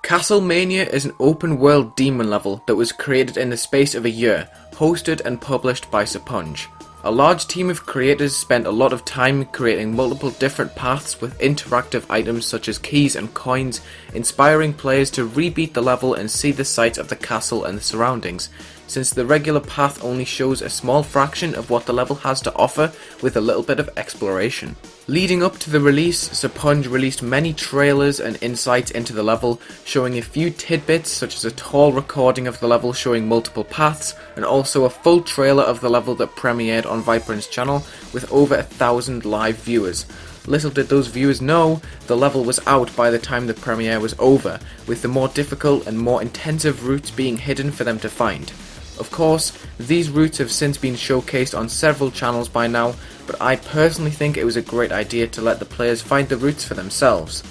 CastleMania is an open-world demon level that was created in the space of a year, hosted and published by Serponge. A large team of creators spent a lot of time creating multiple different paths with interactive items such as keys and coins, inspiring players to rebeat the level and see the sights of the castle and the surroundings, since the regular path only shows a small fraction of what the level has to offer with a little bit of exploration. Leading up to the release, Serponge released many trailers and insights into the level, showing a few tidbits such as a tall recording of the level showing multiple paths, and also a full trailer of the level that premiered on Vibrant's channel with over 1,000 live viewers. Little did those viewers know, the level was out by the time the premiere was over, with the more difficult and more intensive routes being hidden for them to find. Of course, these routes have since been showcased on several channels by now, but I personally think it was a great idea to let the players find the routes for themselves.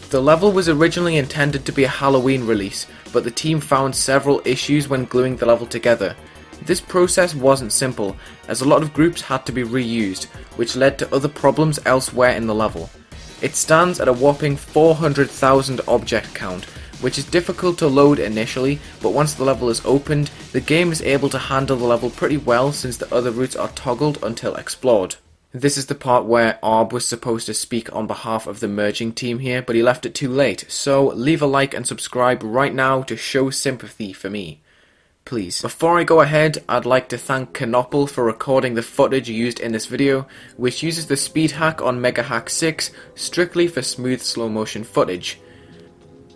The level was originally intended to be a Halloween release, but the team found several issues when gluing the level together. This process wasn't simple, as a lot of groups had to be reused, which led to other problems elsewhere in the level. It stands at a whopping 400,000 object count, which is difficult to load initially, but once the level is opened, the game is able to handle the level pretty well since the other routes are toggled until explored. This is the part where Arb was supposed to speak on behalf of the merging team here, but he left it too late, so leave a like and subscribe right now to show sympathy for me. Please. Before I go ahead, I'd like to thank Knoeppel for recording the footage used in this video, which uses the speed hack on Mega Hack 6 strictly for smooth slow motion footage.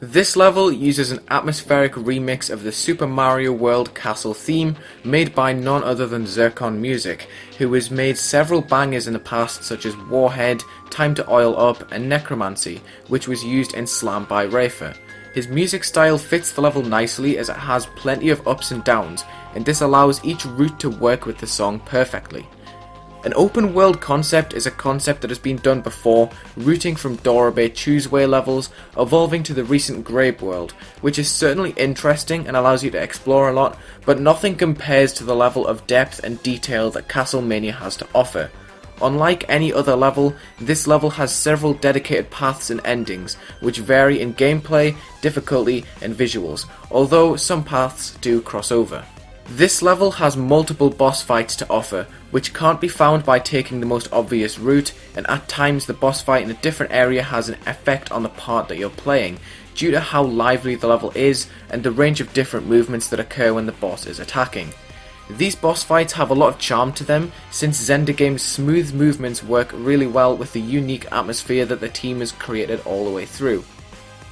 This level uses an atmospheric remix of the Super Mario World castle theme made by none other than Zirconmusic, who has made several bangers in the past such as Warhead, Time to Oil Up and Necromancy, which was used in Slam by Rafer. His music style fits the level nicely as it has plenty of ups and downs, and this allows each route to work with the song perfectly. An open world concept is a concept that has been done before, routing from Dorabe Chooseway levels, evolving to the recent Grape world, which is certainly interesting and allows you to explore a lot, but nothing compares to the level of depth and detail that CastleMania has to offer. Unlike any other level, this level has several dedicated paths and endings, which vary in gameplay, difficulty and visuals, although some paths do cross over. This level has multiple boss fights to offer, which can't be found by taking the most obvious route, and at times the boss fight in a different area has an effect on the part that you're playing, due to how lively the level is and the range of different movements that occur when the boss is attacking. These boss fights have a lot of charm to them, since Xender Game's smooth movements work really well with the unique atmosphere that the team has created all the way through.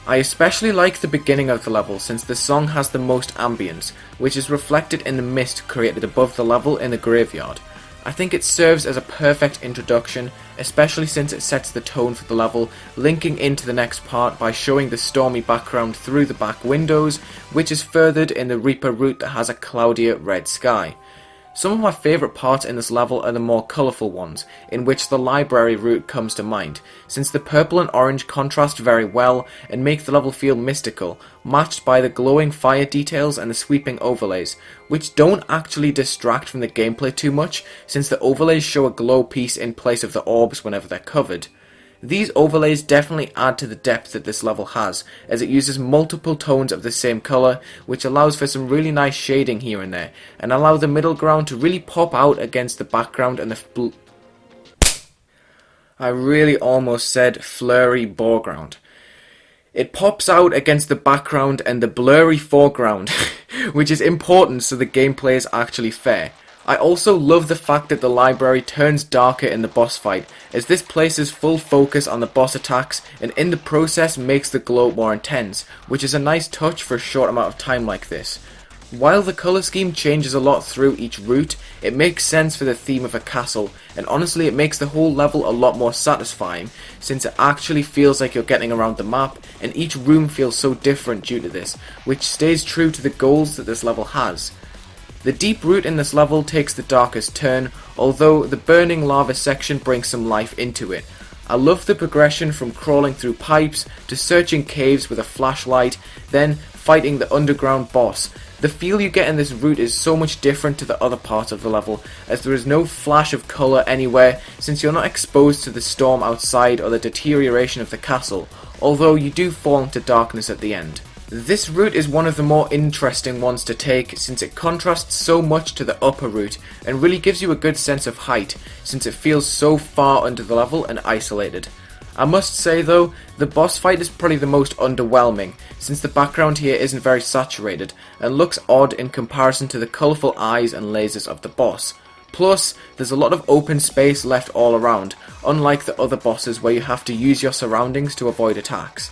I especially like the beginning of the level since the song has the most ambience, which is reflected in the mist created above the level in the graveyard. I think it serves as a perfect introduction, especially since it sets the tone for the level, linking into the next part by showing the stormy background through the back windows, which is furthered in the Reaper route that has a cloudier red sky. Some of my favourite parts in this level are the more colourful ones, in which the library route comes to mind, since the purple and orange contrast very well and make the level feel mystical, matched by the glowing fire details and the sweeping overlays, which don't actually distract from the gameplay too much, since the overlays show a glow piece in place of the orbs whenever they're covered. These overlays definitely add to the depth that this level has, as it uses multiple tones of the same colour, which allows for some really nice shading here and there, and allow the middle ground to really pop out against the background and the I really almost said flurry foreground. It pops out against the background and the blurry foreground, which is important so the gameplay is actually fair. I also love the fact that the library turns darker in the boss fight, as this places full focus on the boss attacks and in the process makes the glow more intense, which is a nice touch for a short amount of time like this. While the colour scheme changes a lot through each route, it makes sense for the theme of a castle, and honestly it makes the whole level a lot more satisfying, since it actually feels like you're getting around the map, and each room feels so different due to this, which stays true to the goals that this level has. The deep route in this level takes the darkest turn, although the burning lava section brings some life into it. I love the progression from crawling through pipes to searching caves with a flashlight, then fighting the underground boss. The feel you get in this route is so much different to the other parts of the level, as there is no flash of colour anywhere since you're not exposed to the storm outside or the deterioration of the castle, although you do fall into darkness at the end. This route is one of the more interesting ones to take since it contrasts so much to the upper route and really gives you a good sense of height since it feels so far under the level and isolated. I must say though, the boss fight is probably the most underwhelming since the background here isn't very saturated and looks odd in comparison to the colourful eyes and lasers of the boss. Plus, there's a lot of open space left all around, unlike the other bosses where you have to use your surroundings to avoid attacks.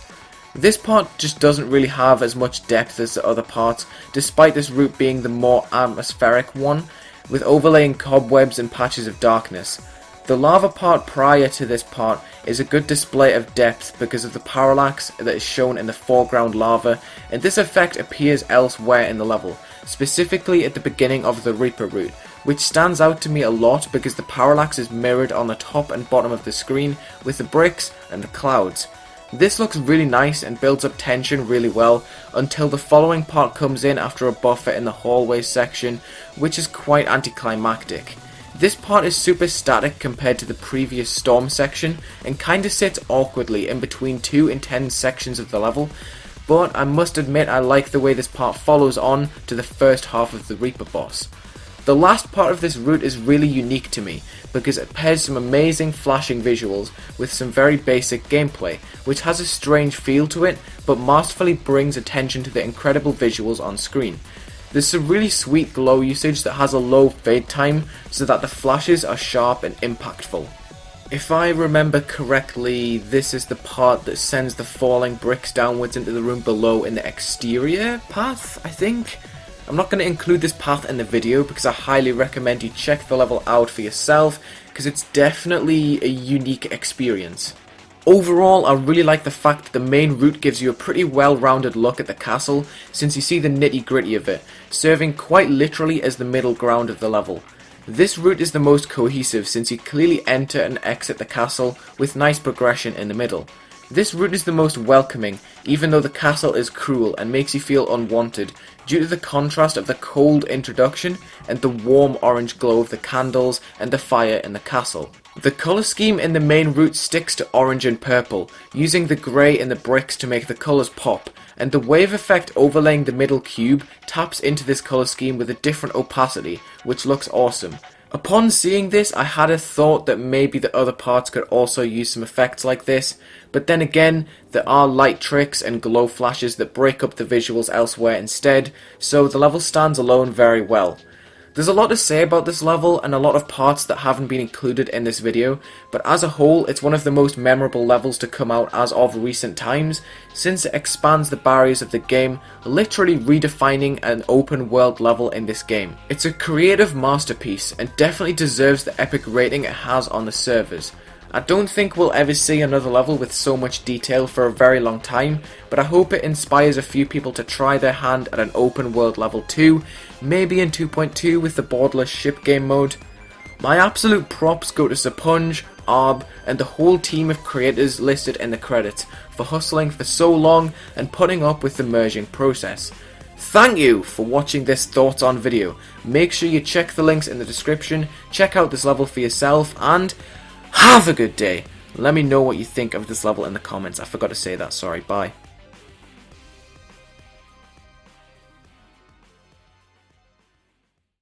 This part just doesn't really have as much depth as the other parts, despite this route being the more atmospheric one, with overlaying cobwebs and patches of darkness. The lava part prior to this part is a good display of depth because of the parallax that is shown in the foreground lava, and this effect appears elsewhere in the level, specifically at the beginning of the Reaper route, which stands out to me a lot because the parallax is mirrored on the top and bottom of the screen with the bricks and the clouds. This looks really nice and builds up tension really well until the following part comes in after a buffer in the hallway section, which is quite anticlimactic. This part is super static compared to the previous storm section and kinda sits awkwardly in between two intense sections of the level, but I must admit I like the way this part follows on to the first half of the Reaper boss. The last part of this route is really unique to me because it pairs some amazing flashing visuals with some very basic gameplay, which has a strange feel to it but masterfully brings attention to the incredible visuals on screen. There's some really sweet glow usage that has a low fade time so that the flashes are sharp and impactful. If I remember correctly, this is the part that sends the falling bricks downwards into the room below in the exterior path, I think? I'm not going to include this path in the video because I highly recommend you check the level out for yourself because it's definitely a unique experience. Overall, I really like the fact that the main route gives you a pretty well-rounded look at the castle since you see the nitty-gritty of it, serving quite literally as the middle ground of the level. This route is the most cohesive since you clearly enter and exit the castle with nice progression in the middle. This route is the most welcoming, even though the castle is cruel and makes you feel unwanted, due to the contrast of the cold introduction and the warm orange glow of the candles and the fire in the castle. The colour scheme in the main route sticks to orange and purple, using the grey in the bricks to make the colours pop, and the wave effect overlaying the middle cube taps into this colour scheme with a different opacity, which looks awesome. Upon seeing this, I had a thought that maybe the other parts could also use some effects like this, but then again, there are light tricks and glow flashes that break up the visuals elsewhere instead, so the level stands alone very well. There's a lot to say about this level and a lot of parts that haven't been included in this video, but as a whole it's one of the most memorable levels to come out as of recent times, since it expands the barriers of the game, literally redefining an open world level in this game. It's a creative masterpiece and definitely deserves the epic rating it has on the servers. I don't think we'll ever see another level with so much detail for a very long time, but I hope it inspires a few people to try their hand at an open world level 2, maybe in 2.2 with the borderless ship game mode. My absolute props go to Serponge, Arb, and the whole team of creators listed in the credits for hustling for so long and putting up with the merging process. Thank you for watching this thoughts on video. Make sure you check the links in the description, check out this level for yourself, and have a good day. Let me know what you think of this level in the comments. I forgot to say that, sorry, bye.